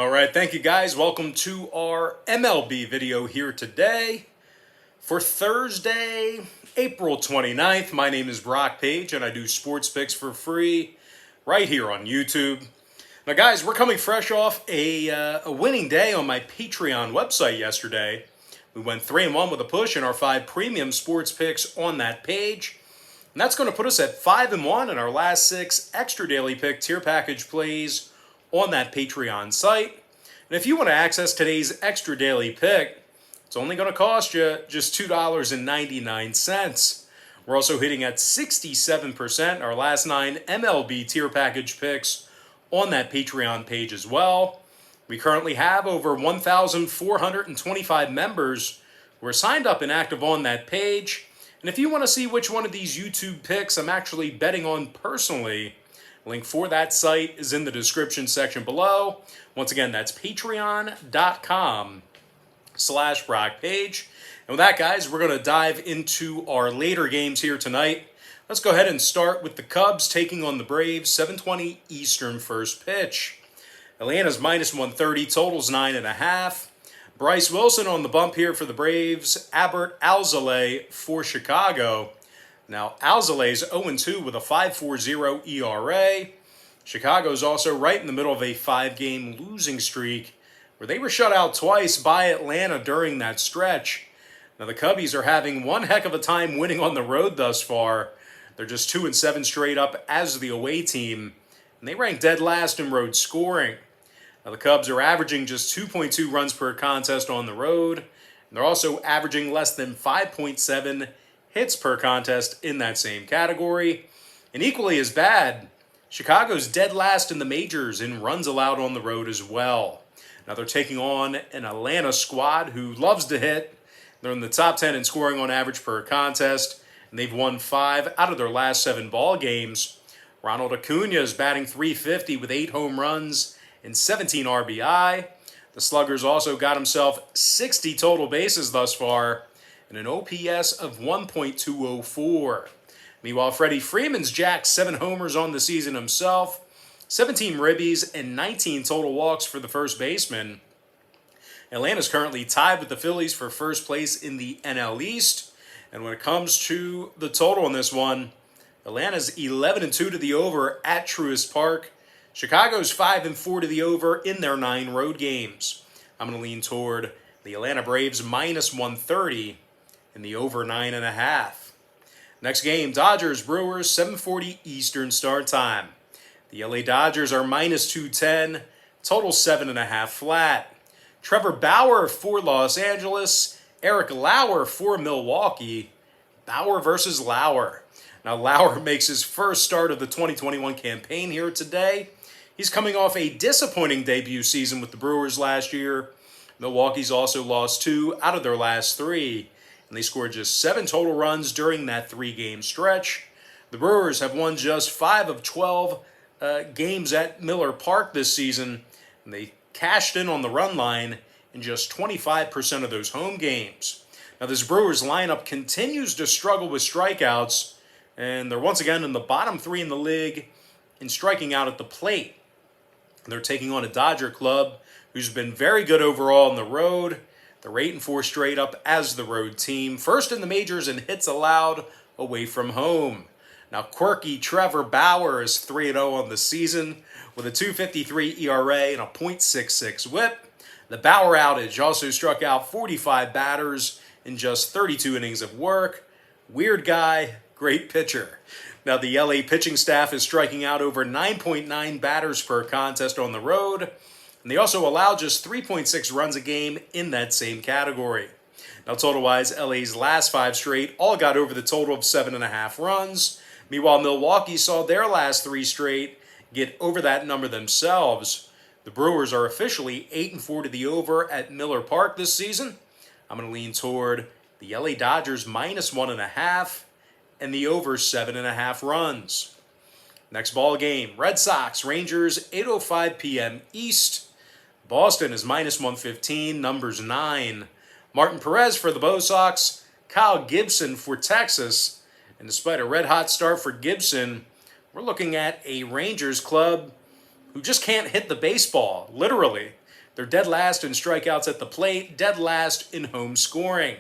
All right, thank you guys. Welcome to our MLB video here today for Thursday, April 29th. My name is Brock Page and I do sports picks for free right here on YouTube. Now guys, we're coming fresh off a winning day on my Patreon website yesterday. We went 3-1 with a push in our 5 premium sports picks on that page. And that's going to put us at 5-1 in our last 6 extra daily pick tier package plays on that Patreon site. And if you want to access today's extra daily pick, it's only going to cost you just $2.99. We're also hitting at 67% our last 9 MLB tier package picks on that Patreon page as well. We currently have over 1,425 members who are signed up and active on that page. And if you want to see which one of these YouTube picks I'm actually betting on personally, link for that site is in the description section below. Once again, that's patreon.com/BrockPage. And with that, guys, we're going to dive into our later games here tonight. Let's go ahead and start with the Cubs taking on the Braves, 7:20 Eastern first pitch. Atlanta's -130, totals 9.5. Bryce Wilson on the bump here for the Braves. Albert Alzolay for Chicago. Now, Alzolay's 0-2 with a 5.40 ERA. Chicago's also right in the middle of a 5-game losing streak where they were shut out twice by Atlanta during that stretch. Now, the Cubbies are having one heck of a time winning on the road thus far. They're just 2-7 straight up as the away team, and they rank dead last in road scoring. Now, the Cubs are averaging just 2.2 runs per contest on the road, and they're also averaging less than 5.7 hits per contest in that same category. And equally as bad, Chicago's dead last in the majors in runs allowed on the road as well. Now, they're taking on an Atlanta squad who loves to hit. They're in the top 10 in scoring on average per contest, and they've won 5 out of their last 7 ball games. Ronald Acuna is batting .350 with 8 home runs and 17 RBI. The Slugger's also got himself 60 total bases thus far and an OPS of 1.204. Meanwhile, Freddie Freeman's jacked 7 homers on the season himself, 17 ribbies, and 19 total walks for the first baseman. Atlanta's currently tied with the Phillies for first place in the NL East. And when it comes to the total in this one, Atlanta's 11-2 to the over at Truist Park. Chicago's 5-4 to the over in their 9 road games. I'm going to lean toward the Atlanta Braves -130 and the over 9.5. Next game, Dodgers Brewers, 7:40 Eastern start time. The LA Dodgers are -210, total 7.5 flat. Trevor Bauer for Los Angeles, Eric Lauer for Milwaukee. Bauer versus Lauer. Now, Lauer makes his first start of the 2021 campaign here today. He's coming off a disappointing debut season with the Brewers last year. Milwaukee's also lost 2 out of their last 3, and they scored just 7 total runs during that 3-game stretch. The Brewers have won just 5 of 12 games at Miller Park this season, and they cashed in on the run line in just 25% of those home games. Now, this Brewers lineup continues to struggle with strikeouts, and they're once again in the bottom 3 in the league in striking out at the plate. They're taking on a Dodger club who's been very good overall on the road. They're 8-4 straight up as the road team. First in the majors in hits allowed away from home. Now, quirky Trevor Bauer is 3-0 on the season with a .253 ERA and a .66 whip. The Bauer outage also struck out 45 batters in just 32 innings of work. Weird guy, great pitcher. Now, the LA pitching staff is striking out over 9.9 batters per contest on the road, and they also allow just 3.6 runs a game in that same category. Now, total-wise, LA's last 5 straight all got over the total of 7.5 runs. Meanwhile, Milwaukee saw their last 3 straight get over that number themselves. The Brewers are officially 8-4 to the over at Miller Park this season. I'm going to lean toward the LA Dodgers -1.5 and the over 7.5 runs. Next ball game, Red Sox, Rangers, 8:05 p.m. East. Boston is -115, numbers 9. Martin Perez for the Bo Sox, Kyle Gibson for Texas. And despite a red-hot start for Gibson, we're looking at a Rangers club who just can't hit the baseball, literally. They're dead last in strikeouts at the plate, dead last in home scoring.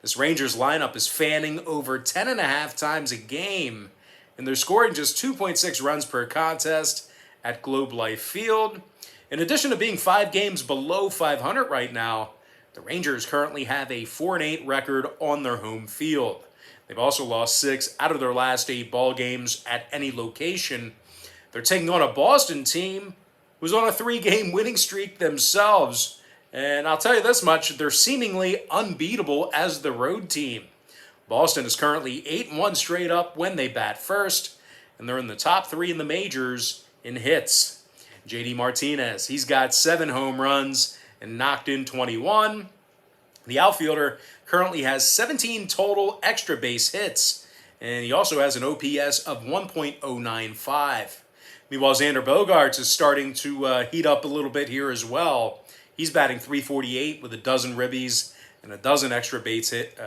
This Rangers lineup is fanning over 10.5 times a game, and they're scoring just 2.6 runs per contest at Globe Life Field. In addition to being 5 games below 500 right now, the Rangers currently have a 4-8 record on their home field. They've also lost 6 out of their last 8 ball games at any location. They're taking on a Boston team who's on a 3-game winning streak themselves. And I'll tell you this much, they're seemingly unbeatable as the road team. Boston is currently 8-1 straight up when they bat first, and they're in the top 3 in the majors in hits. JD Martinez, he's got 7 home runs and knocked in 21. The outfielder currently has 17 total extra base hits, and he also has an OPS of 1.095. Meanwhile, Xander Bogaerts is starting to heat up a little bit here as well. He's batting .348 with a dozen ribbies and a dozen extra base hit.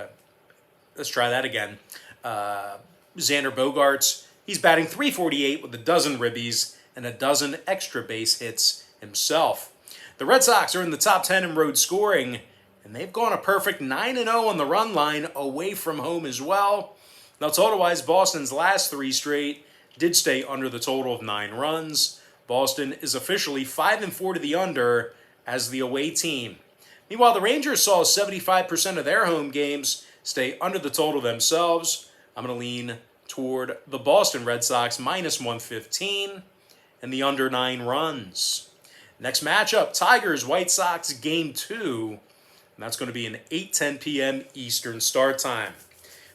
Let's try that again. Xander Bogaerts, he's batting .348 with a dozen ribbies and a dozen extra base hits himself. The Red Sox are in the top 10 in road scoring, and they've gone a perfect 9-0 on the run line away from home as well. Now, total-wise, Boston's last 3 straight did stay under the total of 9 runs. Boston is officially 5-4 to the under as the away team. Meanwhile, the Rangers saw 75% of their home games stay under the total themselves. I'm going to lean toward the Boston Red Sox -115 and the under 9 runs. Next matchup, Tigers-White Sox Game 2. And that's going to be an 8:10 p.m. Eastern start time.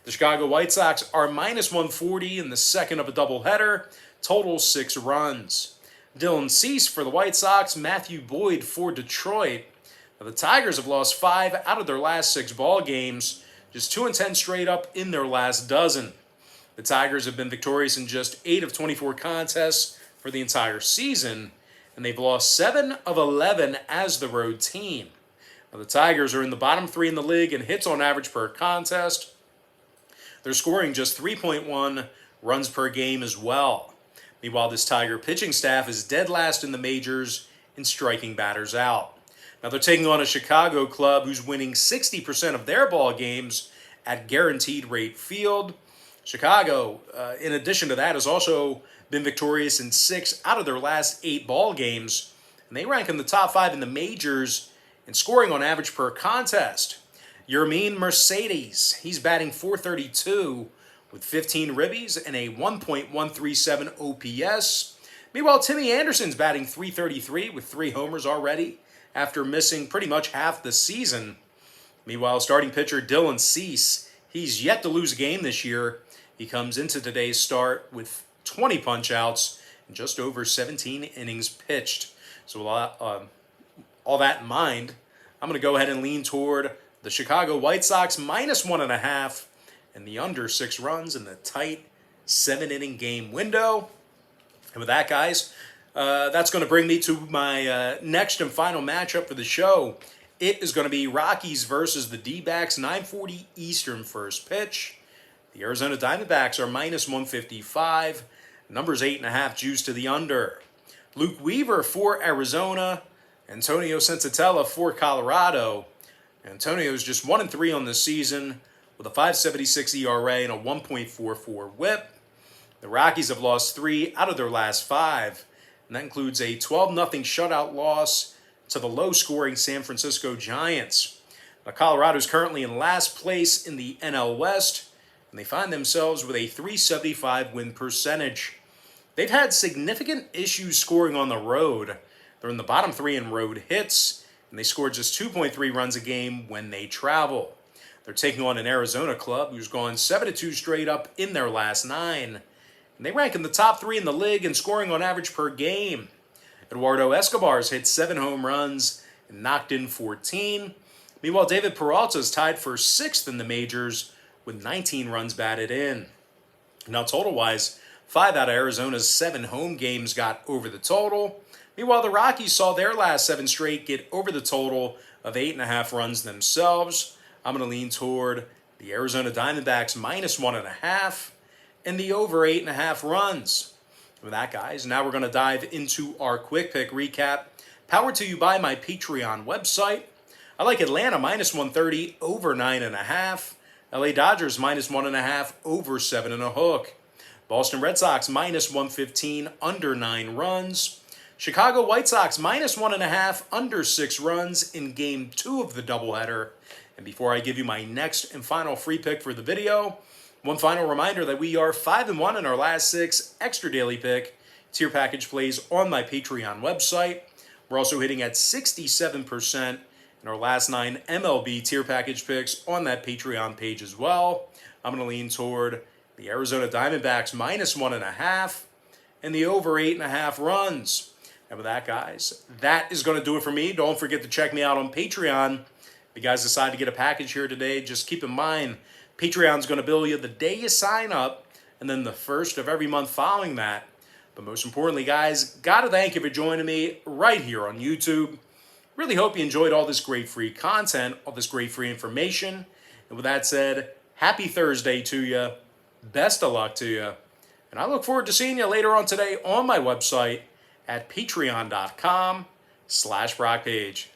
The Chicago White Sox are -140 in the second of a doubleheader, total 6 runs. Dylan Cease for the White Sox, Matthew Boyd for Detroit. Now, the Tigers have lost 5 out of their last 6 ball games, just 2-10 straight up in their last dozen. The Tigers have been victorious in just 8 of 24 contests for the entire season, and they've lost 7 of 11 as the road team. Now, the Tigers are in the bottom 3 in the league in hits on average per contest. They're scoring just 3.1 runs per game as well. Meanwhile, this Tiger pitching staff is dead last in the majors in striking batters out. Now, they're taking on a Chicago club who's winning 60% of their ball games at Guaranteed Rate Field. Chicago, in addition to that, has also been victorious in 6 out of their last 8 ball games, and they rank in the top 5 in the majors in scoring on average per contest. Yermin Mercedes, he's batting .432 with 15 ribbies and a 1.137 OPS. Meanwhile, Timmy Anderson's batting .333 with 3 homers already after missing pretty much half the season. Meanwhile, starting pitcher Dylan Cease, he's yet to lose a game this year. He comes into today's start with 20 punch-outs and just over 17 innings pitched. So all that in mind, I'm going to go ahead and lean toward the Chicago White Sox -1.5 and the under 6 runs in the tight 7-inning game window. And with that, guys, that's going to bring me to my next and final matchup for the show. It is going to be Rockies versus the Dbacks, 9:40 Eastern first pitch. The Arizona Diamondbacks are -155. Numbers 8.5 juice to the under. Luke Weaver for Arizona. Antonio Sensatella for Colorado. Antonio's just 1-3 on the season with a .576 ERA and a 1.44 WHIP. The Rockies have lost 3 out of their last 5, and that includes a 12-0 shutout loss to the low-scoring San Francisco Giants. Now, Colorado's currently in last place in the NL West, and they find themselves with a .375 win percentage. They've had significant issues scoring on the road. They're in the bottom 3 in road hits, and they score just 2.3 runs a game when they travel. They're taking on an Arizona club who's gone 7-2 straight up in their last 9. And they rank in the top 3 in the league in scoring on average per game. Eduardo Escobar's hit 7 home runs and knocked in 14. Meanwhile, David Peralta's tied for 6th in the majors with 19 runs batted in. Now, total-wise, 5 out of Arizona's 7 home games got over the total. Meanwhile, the Rockies saw their last 7 straight get over the total of 8.5 runs themselves. I'm going to lean toward the Arizona Diamondbacks -1.5 and the over 8.5 runs. With that, guys, now we're going to dive into our quick pick recap. Powered to you by my Patreon website. I like Atlanta -130 over 9.5. LA Dodgers -1.5 over 7.5. Boston Red Sox -115 under 9 runs. Chicago White Sox -1.5 under 6 runs in Game 2 of the doubleheader. And before I give you my next and final free pick for the video, one final reminder that we are 5-1 in our last 6 extra daily pick tier package plays on my Patreon website. We're also hitting at 67% in our last 9 MLB tier package picks on that Patreon page as well. I'm going to lean toward the Arizona Diamondbacks -1.5 and the over 8.5 runs. And with that, guys, that is going to do it for me. Don't forget to check me out on Patreon. If you guys decide to get a package here today, just keep in mind, Patreon's going to bill you the day you sign up and then the first of every month following that. But most importantly, guys, got to thank you for joining me right here on YouTube. Really hope you enjoyed all this great free content, all this great free information. And with that said, happy Thursday to you. Best of luck to you. And I look forward to seeing you later on today on my website at patreon.com/BrockPage.